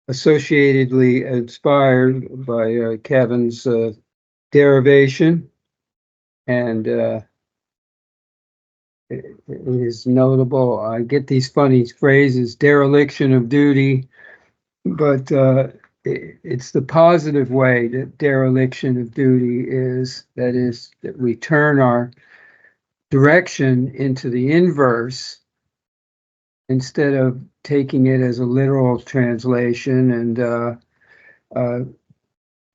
associatedly inspired by Kevin's derivation, and it is notable. I get these funny phrases, dereliction of duty, but it's the positive way that dereliction of duty is. That is, that we turn our direction into the inverse instead of taking it as a literal translation and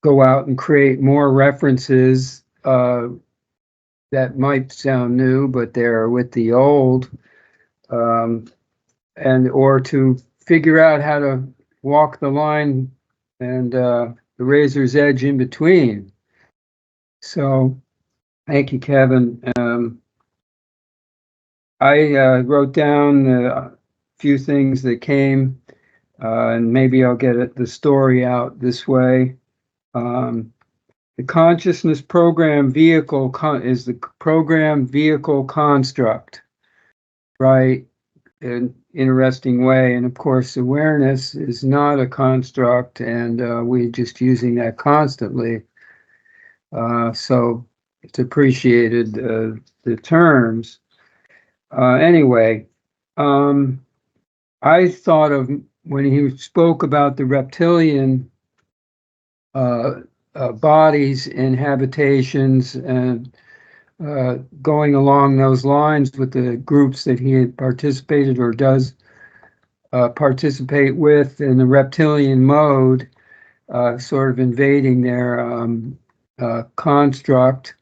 go out and create more references that might sound new, but they're with the old, and or to figure out how to walk the line and the razor's edge in between. So thank you, Kevin. I wrote down a few things that came, and maybe I'll get the story out this way. The consciousness program vehicle is the program vehicle construct, right? An interesting way. And of course, awareness is not a construct, and we're just using that constantly. So it's appreciated, the terms. Anyway, I thought of when he spoke about the reptilian bodies and habitations, and going along those lines with the groups that he had participated or does participate with in the reptilian mode, sort of invading their construct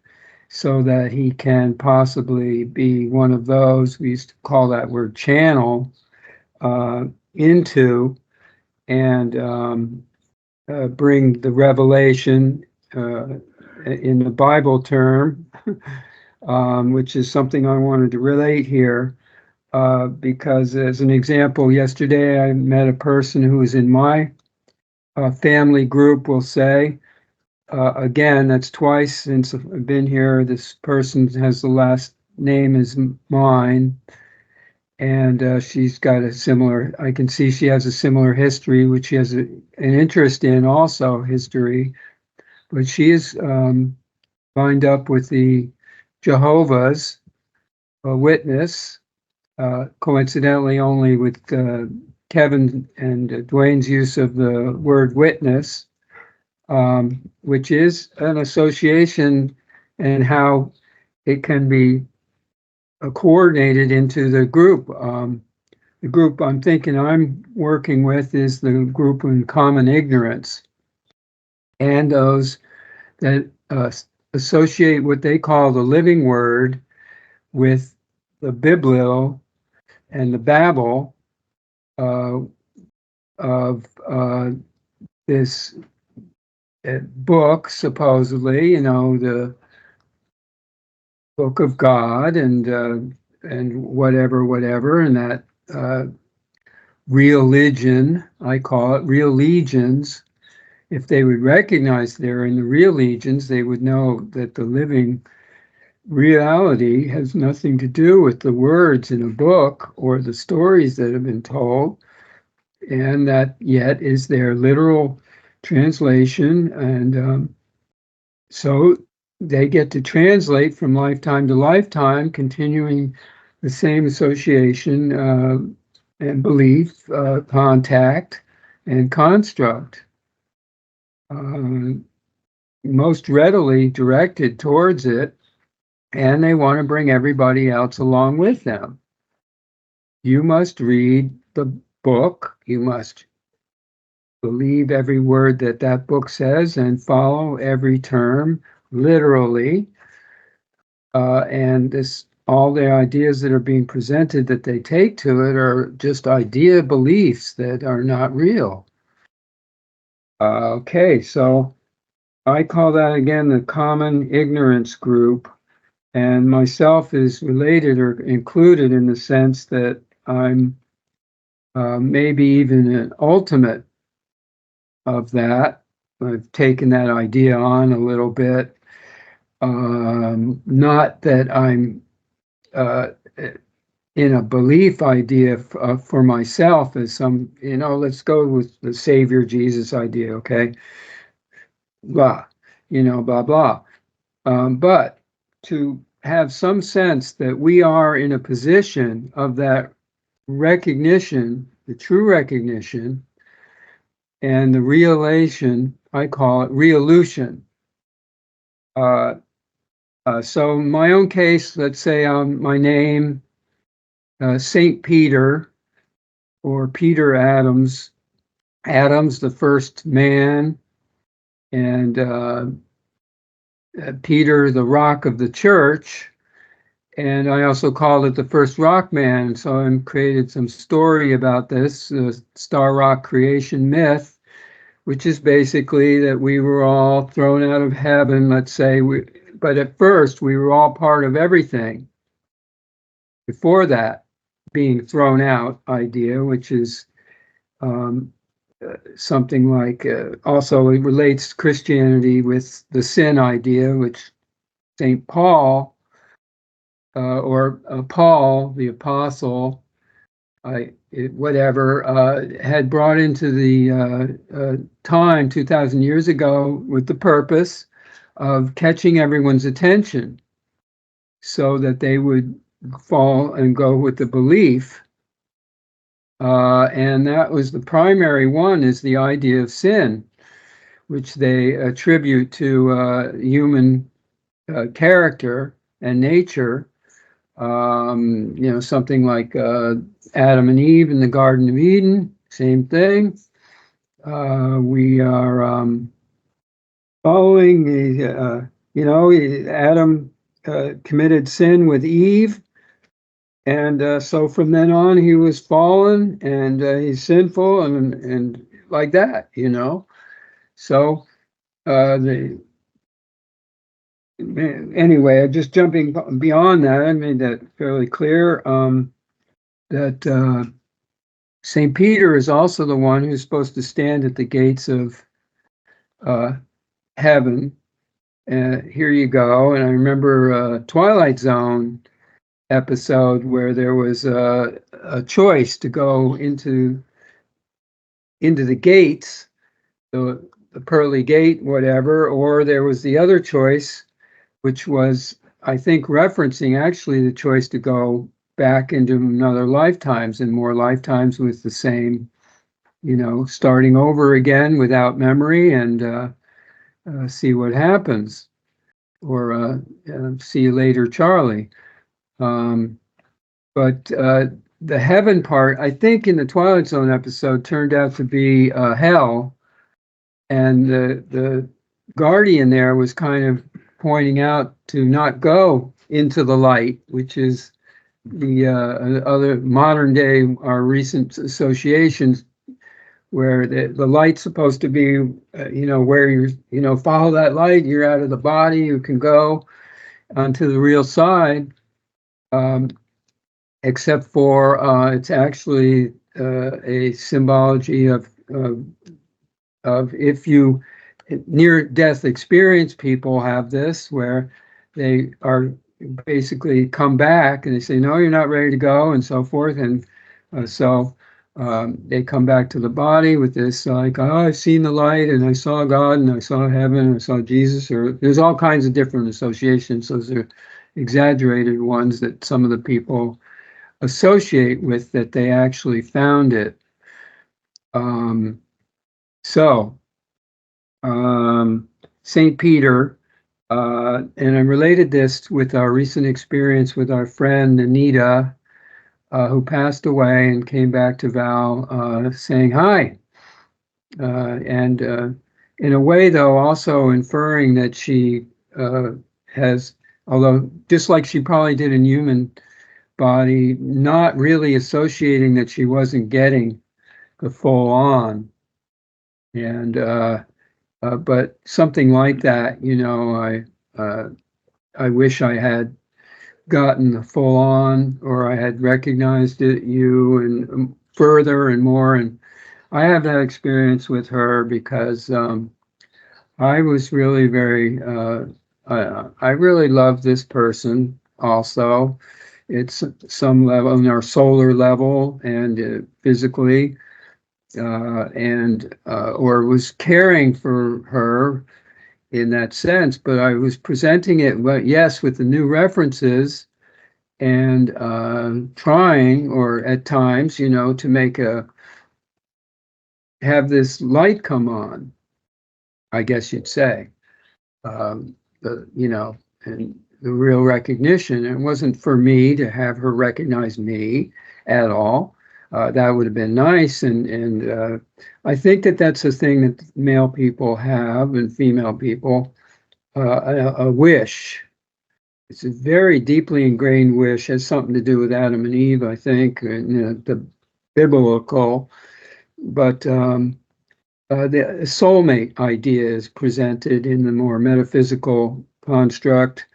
so that he can possibly be one of those. We used to call that word channel, into and bring the revelation in the Bible term, which is something I wanted to relate here, because as an example, yesterday I met a person who was in my family group, we'll say. Again, that's twice since I've been here. This person has the last name as mine, and she's got a similar, I can see she has a similar history, which she has an interest in also, history, but she is lined up with the Jehovah's Witness, coincidentally only with Kevin and Dwayne's use of the word witness, which is an association, and how it can be coordinated into the group. The group I'm thinking I'm working with is the group in common ignorance, and those that associate what they call the living word with the Biblio and the Babel of this book, supposedly, the book of God, and whatever, and that religion, I call it, real legions. If they would recognize they're in the real legions, they would know that the living reality has nothing to do with the words in a book or the stories that have been told, and that yet is their literal translation. And so they get to translate from lifetime to lifetime, continuing the same association and belief, contact, and construct, most readily directed towards it, and they want to bring everybody else along with them. You must read the book, you must believe every word that that book says and follow every term literally, and all the ideas that are being presented that they take to it are just idea beliefs that are not real. Okay, so I call that again the common ignorance group, and myself is related or included in the sense that I'm maybe even an ultimate of that. I've taken that idea on a little bit. Not that I'm in a belief idea for myself as some, let's go with the Savior Jesus idea, okay? Blah, blah, blah. But to have some sense that we are in a position of that recognition, the true recognition, and the realization, I call it reelution. So in my own case, let's say my name, St. Peter, or Peter Adams, Adams, the first man, and Peter, the rock of the church. And I also called it the first rock man. So I created some story about this, star rock creation myth, which is basically that we were all thrown out of heaven, let's say. But at first, we were all part of everything. Before that, being thrown out idea, which is something like, also it relates Christianity with the sin idea, which St. Paul, or Paul, the apostle, had brought into the time 2,000 years ago with the purpose of catching everyone's attention so that they would fall and go with the belief. And that was the primary one, is the idea of sin, which they attribute to human character and nature. Something like Adam and Eve in the Garden of Eden, same thing. We are following, Adam committed sin with Eve. And so from then on, he was fallen, and he's sinful, and like that, So anyway, just jumping beyond that, I made that fairly clear. That St. Peter is also the one who's supposed to stand at the gates of heaven. Here you go. And I remember a Twilight Zone episode where there was a choice to go into the gates, the pearly gate, whatever, or there was the other choice, which was, I think, referencing actually the choice to go back into another lifetimes and more lifetimes with the same, starting over again without memory and see what happens, or see you later, Charlie. But the heaven part, I think, in the Twilight Zone episode turned out to be hell, and the guardian there was kind of pointing out to not go into the light, which is the other modern day, our recent associations, where the light's supposed to be, where you're, follow that light, you're out of the body, you can go onto the real side. Except for it's actually a symbology of if you near-death experience people have this, where they are basically come back and they say, no, you're not ready to go, and so forth. And so they come back to the body with this, like, oh, I've seen the light, and I saw God, and I saw heaven, and I saw Jesus. Or there's all kinds of different associations. Those are exaggerated ones that some of the people associate with, that they actually found it. St. Peter, and I related this with our recent experience with our friend Anita, who passed away and came back to Val saying hi. And in a way, though, also inferring that she has, although just like she probably did in human body, not really associating that she wasn't getting the full on. And but something like that, I wish I had gotten the full on, or I had recognized you and further and more. And I have that experience with her because I was really I really love this person also. It's some level in our solar level and physically, or was caring for her in that sense, but I was presenting it, well, yes, with the new references and trying, or at times, to have this light come on, I guess you'd say, and the real recognition. It wasn't for me to have her recognize me at all. That would have been nice, and I think that's a thing that male people have and female people, a wish. It's a very deeply ingrained wish. Has something to do with Adam and Eve, I think, and the biblical. But the soulmate idea is presented in the more metaphysical construct.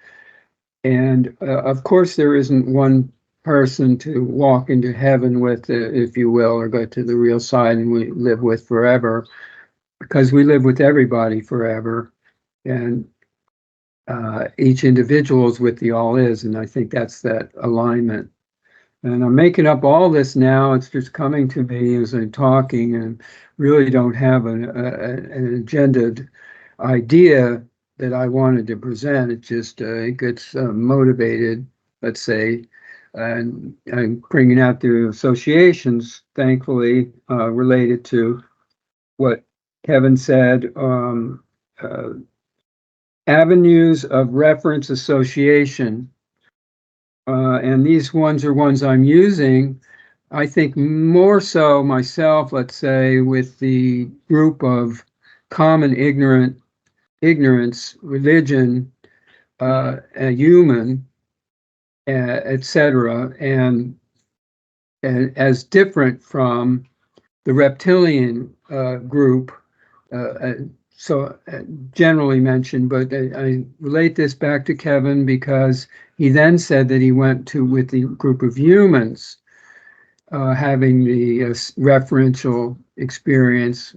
And of course, there isn't one person to walk into heaven with, if you will, or go to the real side and we live with forever, because we live with everybody forever. And each individual is with the all is. And I think that's that alignment. And I'm making up all this now. It's just coming to me as I'm talking, and really don't have an agendaed idea that I wanted to present. It just it gets motivated, let's say, and I'm bringing out the associations, thankfully, related to what Kevin said. Avenues of reference association. And these ones are ones I'm using, I think more so myself, let's say, with the group of common ignorance, religion, a human, etc., and as different from the reptilian group, so generally mentioned, but I relate this back to Kevin because he then said that he went with the group of humans, having the referential experience.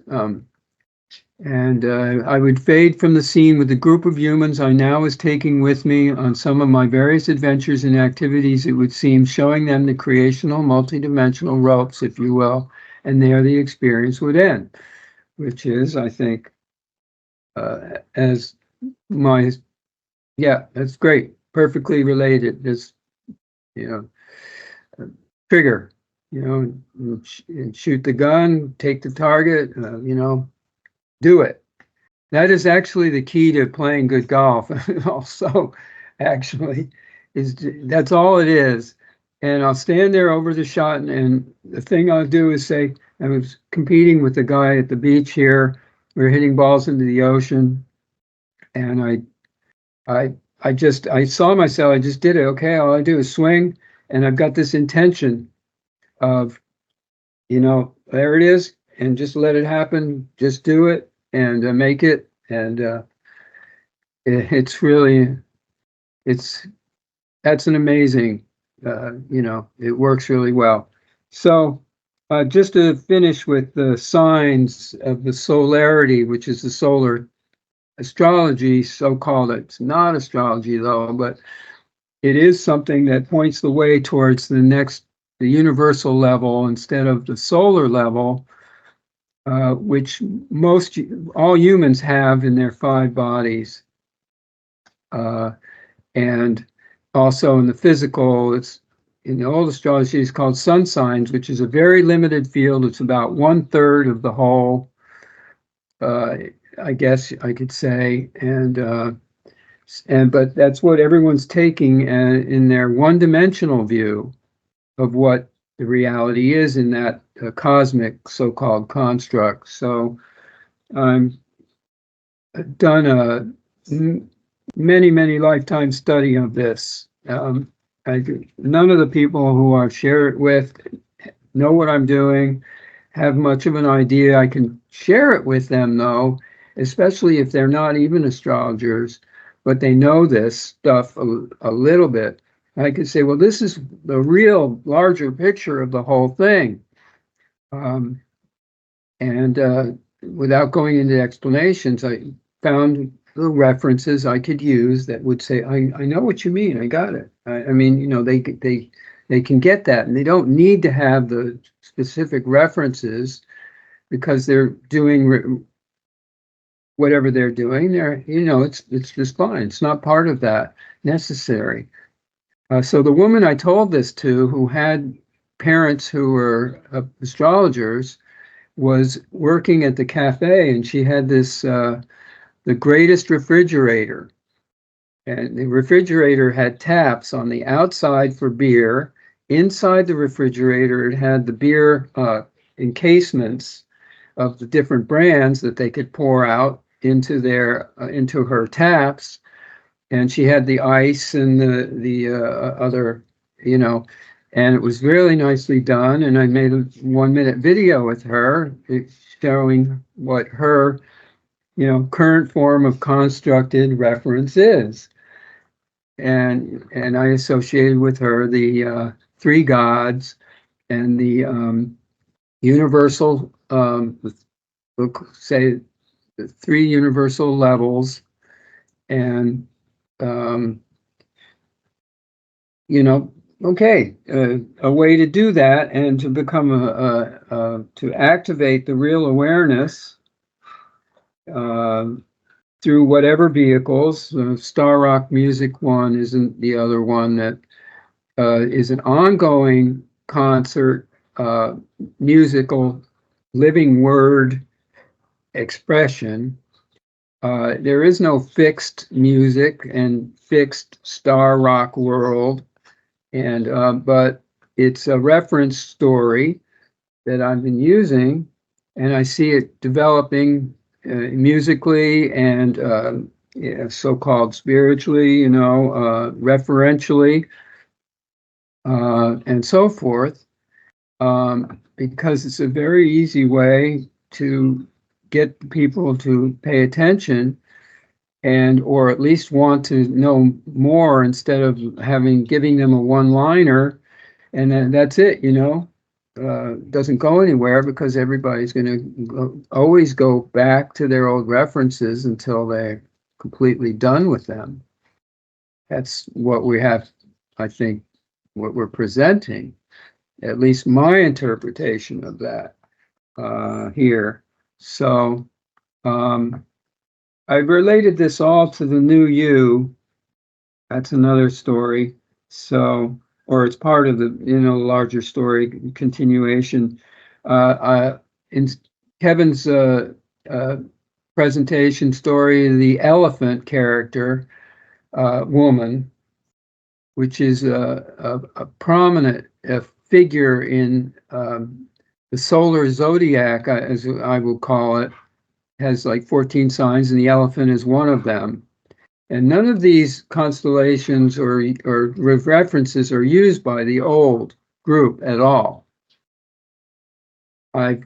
And I would fade from the scene with the group of humans I now was taking with me on some of my various adventures and activities, it would seem, showing them the creational, multidimensional ropes, if you will, and there the experience would end, which is, I think, as my, yeah, that's great, perfectly related. This, trigger, and shoot the gun, take the target, do it. That is actually the key to playing good golf. Also, actually, that's all it is. And I'll stand there over the shot, and the thing I'll do is say, I was competing with the guy at the beach here. We were hitting balls into the ocean, and I saw myself. I just did it. Okay, all I do is swing, and I've got this intention of, there it is, and just let it happen. Just do it and make it. And it's really, that's an amazing, it works really well. So just to finish with the signs of the solarity, which is the solar astrology, so-called. It's not astrology though, but it is something that points the way towards the universal level instead of the solar level, which all humans have in their 5 bodies. And also in the physical, it's in the old astrology, it's called sun signs, which is a very limited field. It's about 1/3 of the whole, I guess I could say, but that's what everyone's taking in their one-dimensional view of what the reality is in that cosmic so-called construct. So I've done a many lifetime study of this. None of the people who I've shared it with know what I'm doing, have much of an idea. I can share it with them though, especially if they're not even astrologers, but they know this stuff a little bit. I could say, well, this is the real larger picture of the whole thing. And without going into explanations, I found little references I could use that would say, I know what you mean, I got it. I mean, you know, they can get that, and they don't need to have the specific references because they're doing whatever they're doing. They're, you know, it's just fine. It's not part of that necessary. So the woman I told this to, who had parents who were astrologers, was working at the cafe, and she had this the greatest refrigerator. And the refrigerator had taps on the outside for beer. Inside the refrigerator, it had the beer encasements of the different brands that they could pour out into their into her taps. And she had the ice and the other, you know, and it was really nicely done. And I made a 1-minute video with her showing what her, you know, current form of constructed reference is. And I associated with her the three gods and the universal, we'll say the three universal levels, and you know, okay, a way to do that and to become to activate the real awareness through whatever vehicles. Star Rock Music One isn't the other one that is an ongoing concert, musical, living word expression. There is no fixed music and fixed Star Rock world, and but it's a reference story that I've been using, and I see it developing musically and yeah, so-called spiritually, you know, referentially, and so forth, because it's a very easy way to get people to pay attention and or at least want to know more instead of giving them a one-liner and then that's it, you know. Doesn't go anywhere because everybody's going to always go back to their old references until they're completely done with them. That's what we have, I think, what we're presenting, at least my interpretation of that here. So I related this all to the new you. That's another story. So, or it's part of the, you know, larger story continuation. In Kevin's presentation story, the elephant character, woman, which is a prominent figure in the solar zodiac, as I will call it, has like 14 signs, and the elephant is one of them. And none of these constellations or references are used by the old group at all. I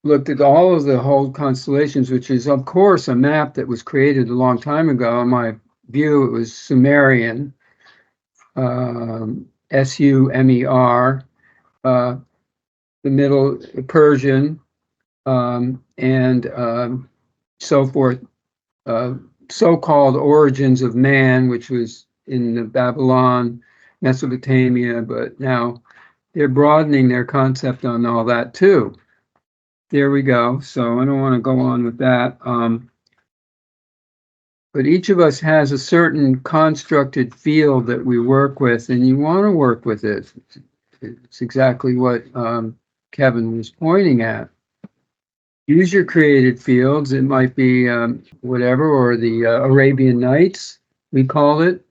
looked at all of the whole constellations, which is, of course, a map that was created a long time ago. In my view, it was Sumerian, Sumer, the Middle Persian, and so forth. So-called origins of man, which was in Babylon, Mesopotamia, but now they're broadening their concept on all that too. There we go. So I don't want to go on with that. But each of us has a certain constructed field that we work with, and you want to work with it. It's exactly what Kevin was pointing at. Use your created fields. It might be whatever, or the Arabian Nights, we call it,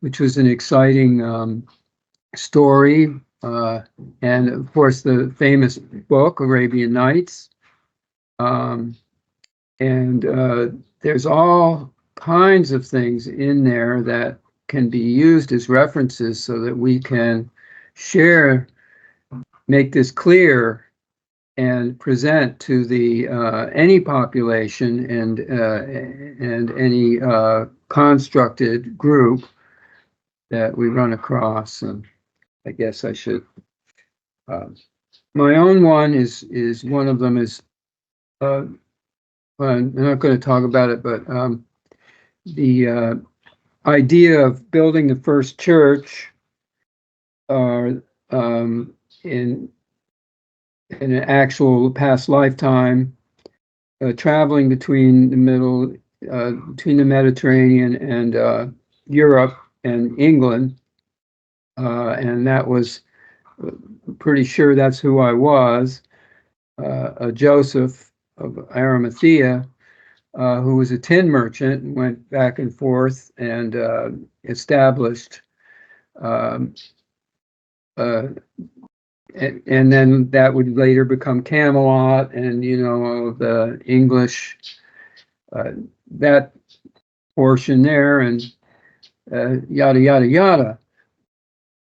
which was an exciting story. And of course, the famous book, Arabian Nights. And there's all kinds of things in there that can be used as references so that we can share, make this clear, and present to the any population and any constructed group that we run across. And I guess I should. My own one is one of them is I'm not going to talk about it, but the idea of building the first church in an actual past lifetime, traveling between between the Mediterranean and Europe and England, and that was pretty sure that's who I was, Joseph of Arimathea, who was a tin merchant and went back and forth and established, um, and then that would later become Camelot, and the English, that portion there, and yada yada yada.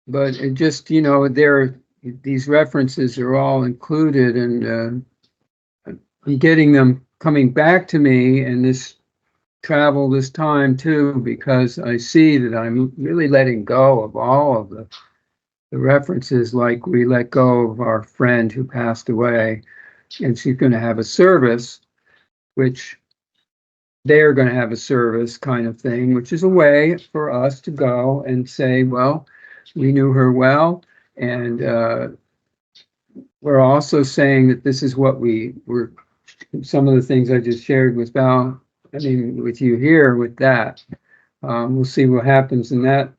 But it just, these references are all included, and getting them coming back to me in this travel this time too, because I see that I'm really letting go of all of the references, like we let go of our friend who passed away, and she's going to have a service, which they're going to have a service kind of thing, which is a way for us to go and say, well, we knew her well, and we're also saying that this is what we were, some of the things I just shared with Val, with you here with that. We'll see what happens in that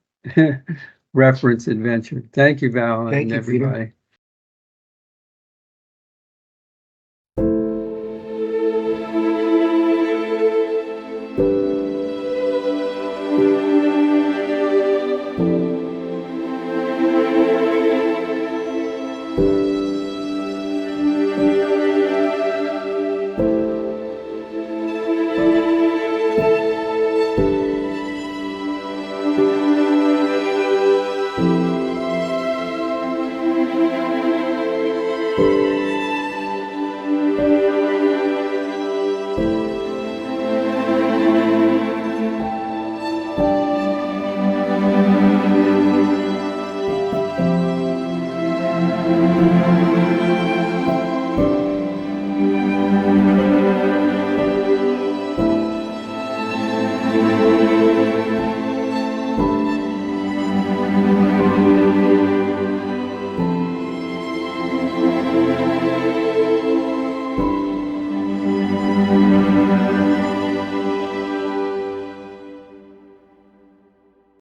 reference adventure. Thank you, Val, Thank and you, Peter. everybody.